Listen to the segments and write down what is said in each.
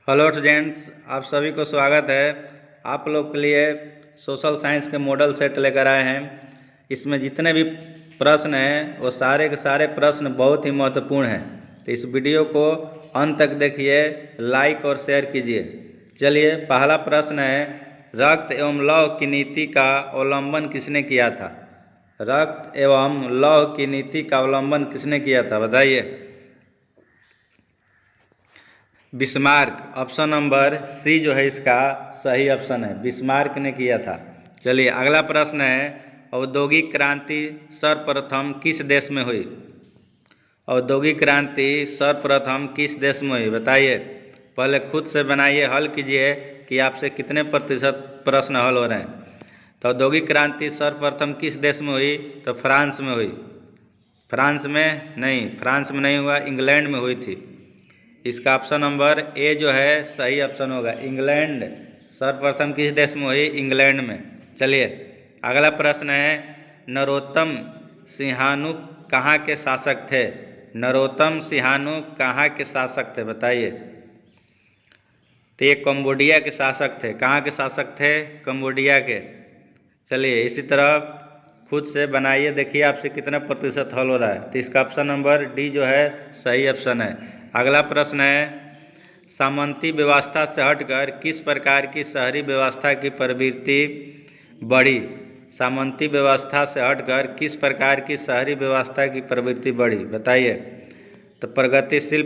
Hello students, आप सभी को स्वागत है। आप लोग के लिए सोशल साइंस के मॉडल सेट लेकर आए हैं। इसमें जितने भी प्रश्न हैं वो सारे के सारे प्रश्न बहुत ही महत्वपूर्ण हैं, तो इस वीडियो को अंत तक देखिए, लाइक और शेयर कीजिए। चलिए, पहला प्रश्न है, रक्त एवं लौह की नीति का अवलंबन किसने किया था? रक्त एवं लौह की नीति का अवलंबन किसने किया था, बताइए। बिस्मार्क, ऑप्शन नंबर सी जो है इसका सही ऑप्शन है, बिस्मार्क ने किया था। चलिए, अगला प्रश्न है, औद्योगिक क्रांति सर्वप्रथम किस देश में हुई? औद्योगिक क्रांति सर्वप्रथम किस देश में हुई, बताइए। पहले खुद से बनाइए, हल कीजिए कि आपसे कितने प्रतिशत प्रश्न हल हो रहे हैं। तो औद्योगिक क्रांति सर्वप्रथम किस देश में हुई? तो फ्रांस में हुई। फ्रांस में नहीं हुआ, इंग्लैंड में हुई थी। इसका ऑप्शन नंबर ए जो है सही ऑप्शन होगा, इंग्लैंड। सर्वप्रथम किस देश में हुई? इंग्लैंड में। चलिए, अगला प्रश्न है, नरोत्तम सिंहाणु कहाँ के शासक थे? नरोत्तम सिंहाणु कहाँ के शासक थे, बताइए। तो ये कंबोडिया के शासक थे। कहाँ के शासक थे? कंबोडिया के। चलिए, इसी तरह खुद से बनाइए, देखिए आपसे कितना प्रतिशत हल हो रहा है। तो इसका ऑप्शन नंबर डी जो है सही ऑप्शन है। अगला प्रश्न है, सामंती व्यवस्था से हटकर किस प्रकार की शहरी व्यवस्था की प्रवृत्ति बढ़ी? सामंती व्यवस्था से हटकर किस प्रकार की शहरी व्यवस्था की प्रवृत्ति बढ़ी, बताइए। तो प्रगतिशील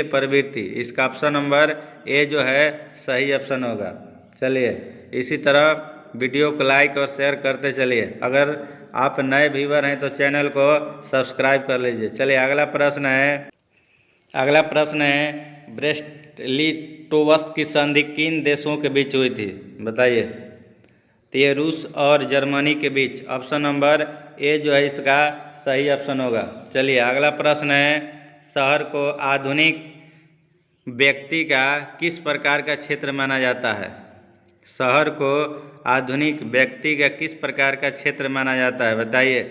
प्रवृत्ति, इसका ऑप्शन नंबर ए जो है सही ऑप्शन होगा। चलिए, इसी तरह वीडियो को लाइक और शेयर करते चलिए। अगर आप नए व्यूवर हैं तो चैनल को सब्सक्राइब कर लीजिए। चलिए, अगला प्रश्न है, ब्रेस्ट-लिटोवस की संधि किन देशों के बीच हुई थी, बताइए। तो ये रूस और जर्मनी के बीच। ऑप्शन नंबर ए जो है इसका सही ऑप्शन होगा। चलिए, अगला प्रश्न है, शहर को आधुनिक व्यक्ति का किस प्रकार का क्षेत्र माना जाता है? शहर को आधुनिक व्यक्ति का किस प्रकार का क्षेत्र माना जाता है, बताइए।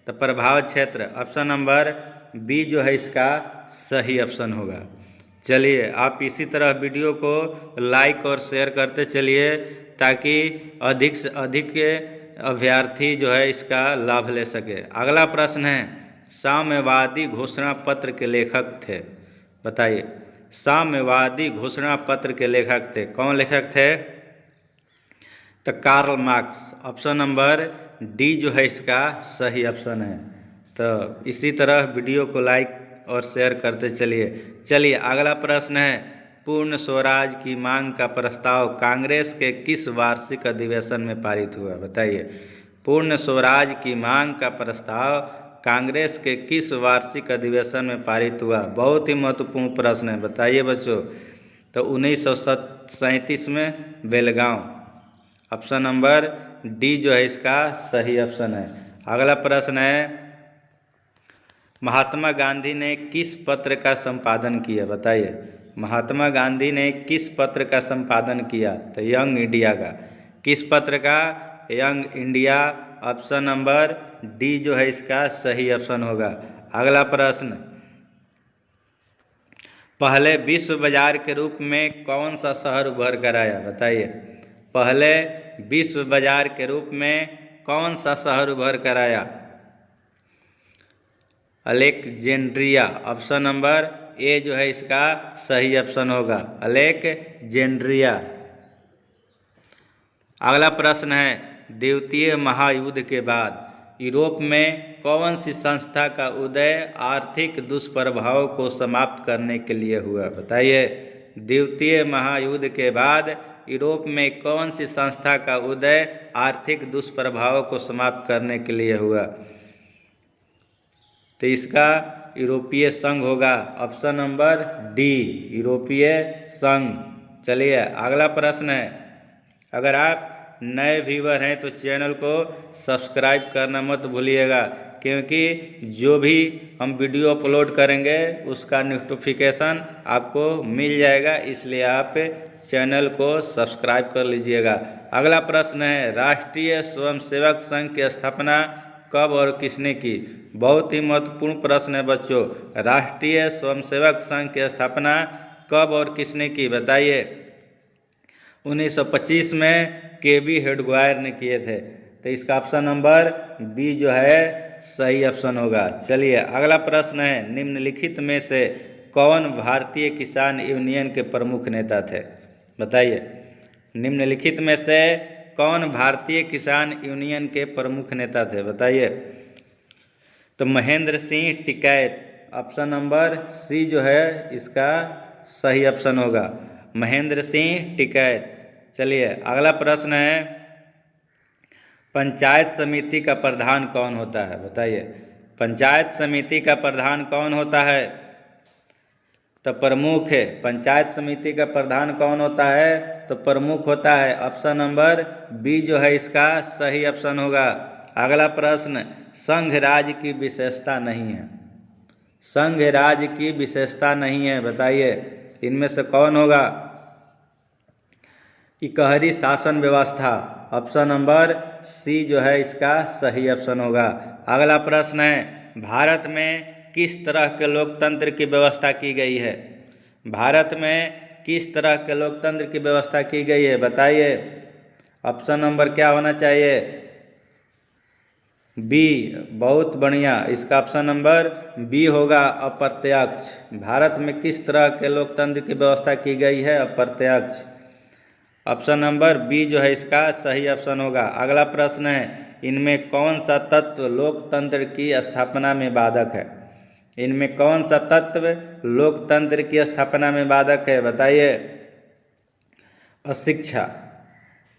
तो प्रभाव क्षेत्र, ऑप्शन नंबर बी जो है इसका सही ऑप्शन होगा। चलिए, आप इसी तरह वीडियो को लाइक और शेयर करते चलिए ताकि अधिक से अधिक अभ्यर्थी जो है इसका लाभ ले सके। अगला प्रश्न है, साम्यवादी घोषणा पत्र के लेखक थे, बताइए। साम्यवादी घोषणा पत्र के लेखक थे, कौन लेखक थे? तो Karl Marx. Option number D जो है इसका सही ऑप्शन है। तो इसी तरह वीडियो को लाइक और शेयर करते चलिए। अगला प्रश्न है, पूर्ण स्वराज की मांग का प्रस्ताव कांग्रेस के किस वार्षिक अधिवेशन में पारित हुआ, बताइए। पूर्ण स्वराज की मांग का प्रस्ताव कांग्रेस के किस वार्षिक अधिवेशन में पारित हुआ? बहुत ही महत्वपूर्ण प्रश्न है, बताइए बच्चों। तो 1937 में, बेलगांव। ऑप्शन नंबर डी जो है इसका सही ऑप्शन है। अगला प्रश्न है, महात्मा गांधी ने किस पत्र का संपादन किया, बताइए। महात्मा गांधी ने किस पत्र का संपादन किया? तो यंग इंडिया का। किस पत्र का? Young India. Option number D जो है इसका सही ऑप्शन होगा। अगला प्रश्न, पहले विश्व बाजार के रूप में कौन सा शहर उभर कर आया, बताइए। पहले विश्व बाजार के रूप में कौन सा शहर उभर कर आया? अलेक्जेंड्रिया। ऑप्शन नंबर ए जो है इसका सही ऑप्शन होगा, अलेक्जेंड्रिया। अगला प्रश्न है, द्वितीय महायुद्ध के बाद यूरोप में कौन सी संस्था का उदय आर्थिक दुष्प्रभाव को समाप्त करने के लिए हुआ, बताइए। द्वितीय महायुद्ध के बाद यूरोप में कौन सी संस्था का उदय आर्थिक दुष्प्रभाव को समाप्त करने के लिए हुआ? तो इसका यूरोपीय संघ होगा, ऑप्शन नंबर डी, यूरोपीय संघ। चलिए, अगला प्रश्न है, अगर आप नए व्यूवर हैं तो चैनल को सब्सक्राइब करना मत भूलिएगा, क्योंकि जो भी हम वीडियो अपलोड करेंगे उसका नोटिफिकेशन आपको मिल जाएगा, इसलिए आप चैनल को सब्सक्राइब कर लीजिएगा। अगला प्रश्न है, राष्ट्रीय स्वयंसेवक संघ की स्थापना कब और किसने की? बहुत ही महत्वपूर्ण प्रश्न है बच्चों। राष्ट्रीय स्वयंसेवक संघ की स्थापना कब और किसने की? बताइए। 1925 में के.बी. हेडगेवार ने किए थे। तो इसका ऑप्शन नंबर बी जो है सही ऑप्शन होगा। चलिए अगला प्रश्न है, निम्नलिखित में से कौन भारतीय किसान यूनियन के प्रमुख नेता थे? बताइए। निम्नलिखित में से कौन भारतीय किसान यूनियन के प्रमुख नेता थे? बताइए। तो Mahendra Singh Tikait, option number C जो है इसका सही ऑप्शन होगा, महेंद्र सिंह टिकैत। चलिए अगला प्रश्न है, पंचायत समिति का प्रधान कौन होता है? बताइए। पंचायत समिति का प्रधान कौन होता है? तो प्रमुख है। पंचायत समिति का प्रधान कौन होता है? तो प्रमुख होता है। ऑप्शन नंबर बी जो है इसका सही ऑप्शन होगा। अगला प्रश्न, संघ राज्य की विशेषता नहीं है। संघ राज्य की विशेषता नहीं है, बताइए इनमें से कौन होगा? इकहरी शासन व्यवस्था, ऑप्शन नंबर सी जो है इसका सही ऑप्शन होगा। अगला प्रश्न है, भारत में किस तरह के लोकतंत्र की व्यवस्था की गई है? भारत में किस तरह के लोकतंत्र की व्यवस्था की गई है? बताइए। ऑप्शन नंबर क्या होना चाहिए? बी, बहुत बढ़िया, इसका ऑप्शन नंबर बी होगा, अप्रत्यक्ष। भारत में किस तरह के लोकतंत्र की व्यवस्था की गई है? अप्रत्यक्ष। ऑप्शन नंबर बी जो है इसका सही ऑप्शन होगा। अगला प्रश्न है, इनमें कौन सा तत्व लोकतंत्र की स्थापना में बाधक है? इनमें कौन सा तत्व लोकतंत्र की स्थापना में बाधक है? बताइए। अशिक्षा।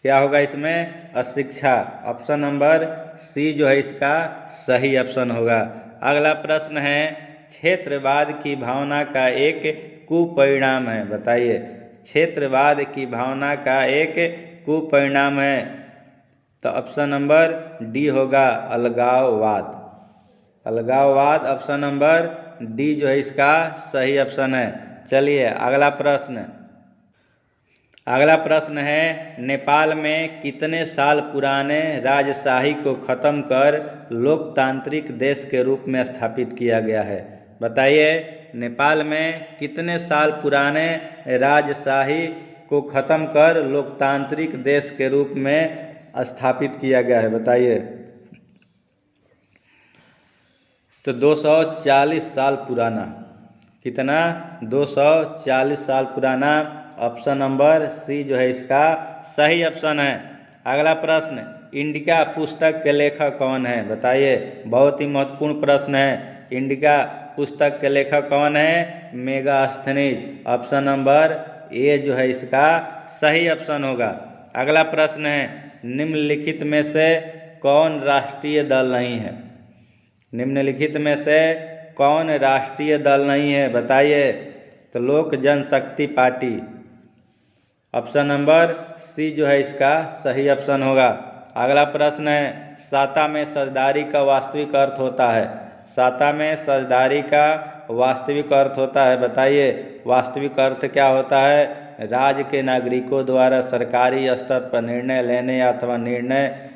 क्या होगा इसमें? अशिक्षा। ऑप्शन नंबर सी जो है इसका सही ऑप्शन होगा। अगला प्रश्न है, क्षेत्रवाद की भावना का एक कुपरिणाम है। बताइए। क्षेत्रवाद की भावना का एक कुपरिणाम है, तो ऑप्शन नंबर डी होगा, अलगाववाद। अलगाववाद, ऑप्शन नंबर डी जो है इसका सही ऑप्शन है। चलिए अगला प्रश्न। अगला प्रश्न है, नेपाल में कितने साल पुराने राजशाही को खत्म कर लोकतांत्रिक देश के रूप में स्थापित किया गया है? बताइए। नेपाल में कितने साल पुराने राजशाही को खत्म कर लोकतांत्रिक देश के रूप में स्थापित किया गया है? बताइए। तो 240 साल पुराना। कितना? 240 साल पुराना। ऑप्शन नंबर सी जो है इसका सही ऑप्शन है। अगला प्रश्न, इंडिका पुस्तक के लेखक कौन है? बताइए। बहुत ही महत्वपूर्ण प्रश्न है। इंडिका पुस्तक के लेखक कौन है? मेगास्थनीज। ऑप्शन नंबर ए जो है इसका सही ऑप्शन होगा। अगला प्रश्न है, निम्नलिखित में से कौन राष्ट्रीय दल नहीं है? निम्नलिखित में से कौन राष्ट्रीय दल नहीं है? बताइए। तो लोक जनशक्ति पार्टी। ऑप्शन नंबर सी जो है इसका सही ऑप्शन होगा। अगला प्रश्न है, साता में सजदारी का वास्तविक अर्थ होता है? साता में सजदारी का वास्तविक अर्थ होता है, बताइए। वास्तविक अर्थ क्या होता है? राज्य के नागरिकों द्वारा सरकारी स्तर पर निर्णय लेने अथवा निर्णय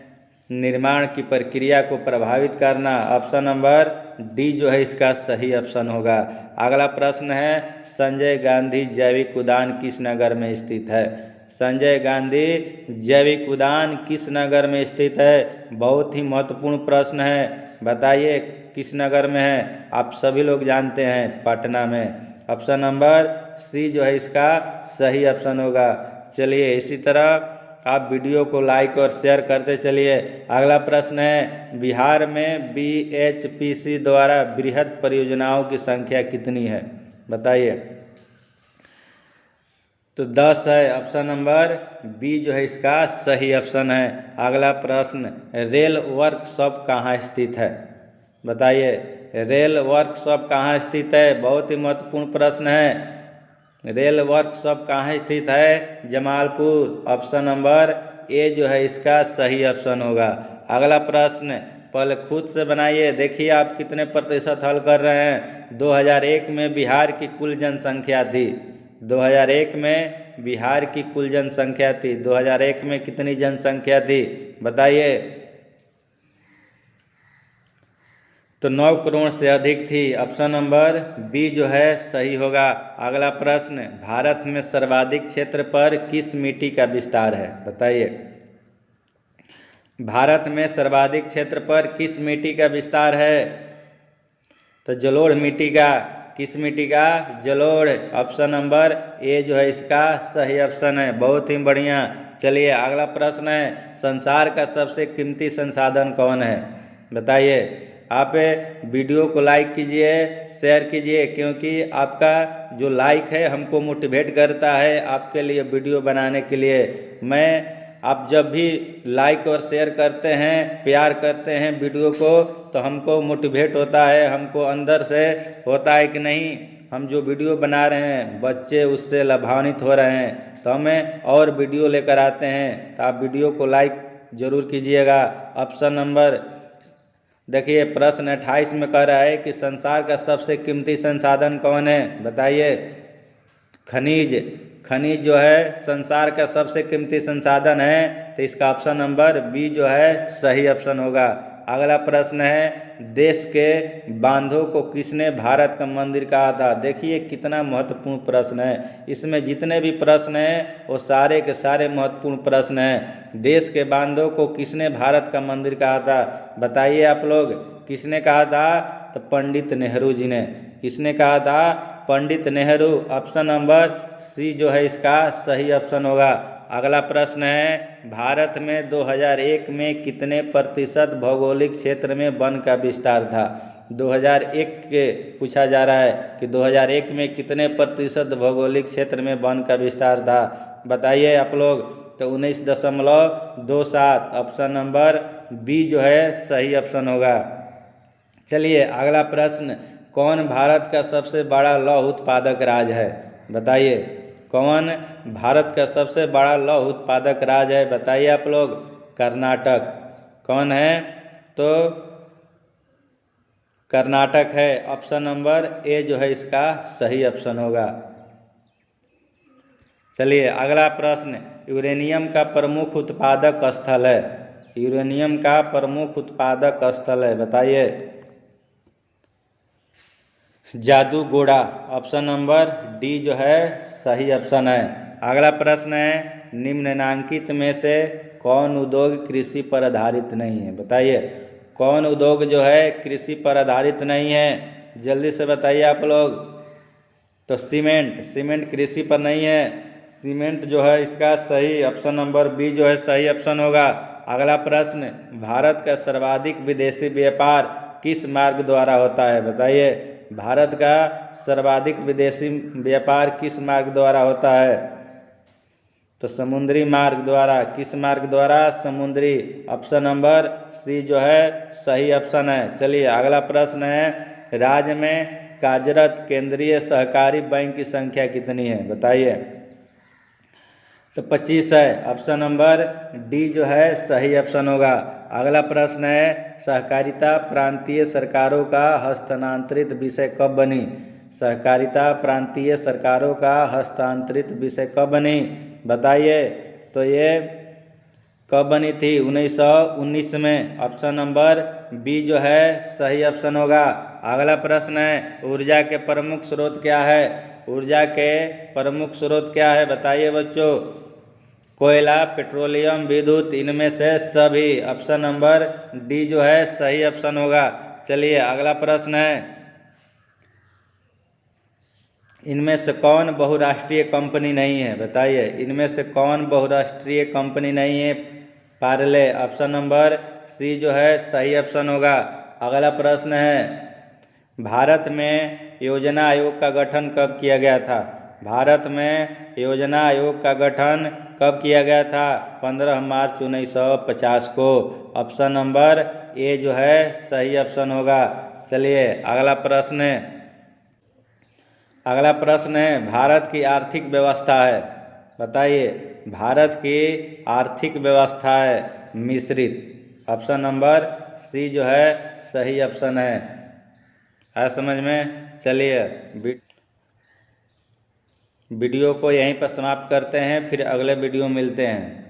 निर्माण की प्रक्रिया को प्रभावित करना। ऑप्शन नंबर डी जो है इसका सही ऑप्शन होगा। अगला प्रश्न है, संजय गांधी जैविक उद्यान किस नगर में स्थित है? संजय गांधी जैविक उद्यान किस नगर में स्थित है? बहुत ही महत्वपूर्ण प्रश्न है, बताइए किस नगर में है? आप सभी लोग जानते हैं, पटना में। ऑप्शन नंबर सी जो है इसका सही ऑप्शन होगा। चलिए इसी तरह आप वीडियो को लाइक और शेयर करते चलिए। अगला प्रश्न है, बिहार में बीएचपीसी द्वारा बृहद परियोजनाओं की संख्या कितनी है? बताइए। तो 10 है। ऑप्शन नंबर बी जो है इसका सही ऑप्शन है। अगला प्रश्न, रेल वर्कशॉप कहाँ स्थित है? बताइए। रेल वर्कशॉप कहाँ स्थित है? बहुत ही महत्वपूर्ण प्रश्न है। रेल वर्कशॉप कहाँ स्थित है? जमालपुर। ऑप्शन नंबर ए जो है इसका सही ऑप्शन होगा। अगला प्रश्न, पहले खुद से बनाइए, देखिए आप कितने प्रतिशत हल कर रहे हैं। 2001 में बिहार की कुल जनसंख्या थी। 2001 में बिहार की कुल जनसंख्या थी। 2001 में कितनी जनसंख्या थी? बताइए। तो 9 करोड़ से अधिक थी। ऑप्शन नंबर बी जो है सही होगा। अगला प्रश्न, भारत में सर्वाधिक क्षेत्र पर किस मिट्टी का विस्तार है? बताइए। भारत में सर्वाधिक क्षेत्र पर किस मिट्टी का विस्तार है? तो जलोढ़ मिट्टी का। किस मिट्टी का? जलोढ़। ऑप्शन नंबर ए जो है इसका सही ऑप्शन है। बहुत ही बढ़िया। चलिए अगला प्रश्न है, संसार का सबसे कीमती संसाधन कौन है? बताइए। आप वीडियो को लाइक कीजिए, शेयर कीजिए, क्योंकि आपका जो लाइक है हमको मोटिवेट करता है आपके लिए वीडियो बनाने के लिए। आप जब भी लाइक और शेयर करते हैं, प्यार करते हैं वीडियो को, तो हमको मोटिवेट होता है, हमको अंदर से होता है कि नहीं, हम जो वीडियो बना रहे हैं बच्चे उससे लाभान्वित हो रहे हैं, तो हमें और वीडियो लेकर आते हैं। तो आप वीडियो को लाइक ज़रूर कीजिएगा। ऑप्शन नंबर देखिए, प्रश्न 28 में कह रहा है कि संसार का सबसे कीमती संसाधन कौन है? बताइए। खनिज। खनिज जो है संसार का सबसे कीमती संसाधन है, तो इसका ऑप्शन नंबर बी जो है सही ऑप्शन होगा। अगला प्रश्न है, देश के बांधों को किसने भारत का मंदिर कहा था? देखिए कितना महत्वपूर्ण प्रश्न है। इसमें जितने भी प्रश्न हैं वो सारे के सारे महत्वपूर्ण प्रश्न हैं। देश के बांधों को किसने भारत का मंदिर कहा था? बताइए आप लोग, किसने कहा था? तो पंडित नेहरू जी ने। किसने कहा था? Pandit Nehru. Option number C जो है इसका सही ऑप्शन होगा। अगला प्रश्न है, भारत में 2001 में कितने प्रतिशत भौगोलिक क्षेत्र में वन का विस्तार था? 2001 के पूछा जा रहा है कि 2001 में कितने प्रतिशत भौगोलिक क्षेत्र में वन का विस्तार था? बताइए आप लोग। तो 19.27। ऑप्शन नंबर बी जो है सही ऑप्शन होगा। चलिए अगला प्रश्न, कौन भारत का सबसे बड़ा लौह उत्पादक राज्य है? बताइए। कौन भारत का सबसे बड़ा लौह उत्पादक राज्य है? बताइए आप लोग। कर्नाटक। कौन है? तो कर्नाटक है। ऑप्शन नंबर ए जो है इसका सही ऑप्शन होगा। चलिए अगला प्रश्न, यूरेनियम का प्रमुख उत्पादक स्थल है? यूरेनियम का प्रमुख उत्पादक स्थल है, बताइए। जादूगोड़ा। ऑप्शन नंबर डी जो है सही ऑप्शन है। अगला प्रश्न है, निम्नलिखित में से कौन उद्योग कृषि पर आधारित नहीं है? बताइए। कौन उद्योग जो है कृषि पर आधारित नहीं है? जल्दी से बताइए आप लोग। तो सीमेंट। सीमेंट कृषि पर नहीं है। सीमेंट जो है इसका सही ऑप्शन नंबर बी जो है सही ऑप्शन होगा। अगला प्रश्न, भारत का सर्वाधिक विदेशी व्यापार किस मार्ग द्वारा होता है? बताइए। भारत का सर्वाधिक विदेशी व्यापार किस मार्ग द्वारा होता है? तो समुद्री मार्ग द्वारा। किस मार्ग द्वारा? समुद्री। ऑप्शन नंबर सी जो है सही ऑप्शन है। चलिए अगला प्रश्न है, राज्य में कार्यरत केंद्रीय सहकारी बैंक की संख्या कितनी है? बताइए। तो 25 है। ऑप्शन नंबर डी जो है सही ऑप्शन होगा। अगला प्रश्न है, सहकारिता प्रांतीय सरकारों का हस्तांतरित विषय कब बनी? सहकारिता प्रांतीय सरकारों का हस्तांतरित विषय कब बनी? बताइए। तो ये कब बनी थी? 1919 में। ऑप्शन नंबर बी जो है सही ऑप्शन होगा। अगला प्रश्न है, ऊर्जा के प्रमुख स्रोत क्या है? ऊर्जा के प्रमुख स्रोत क्या है? बताइए बच्चों। कोयला, पेट्रोलियम, विद्युत, इनमें से सभी। ऑप्शन नंबर डी जो है सही ऑप्शन होगा। चलिए अगला प्रश्न है, इनमें से कौन बहुराष्ट्रीय कंपनी नहीं है? बताइए। इनमें से कौन बहुराष्ट्रीय कंपनी नहीं है? पार्ले। ऑप्शन नंबर सी जो है सही ऑप्शन होगा। अगला प्रश्न है, भारत में योजना आयोग का गठन कब किया गया था? भारत में योजना आयोग का गठन कब किया गया था? 15 मार्च 1950 को। ऑप्शन नंबर ए जो है सही ऑप्शन होगा। चलिए अगला प्रश्न है, भारत की आर्थिक व्यवस्था है? बताइए। भारत की आर्थिक व्यवस्था है मिश्रित। ऑप्शन नंबर सी जो है सही ऑप्शन है। आया समझ में? चलिए वीडियो को यहीं पर समाप्त करते हैं, फिर अगले वीडियो मिलते हैं।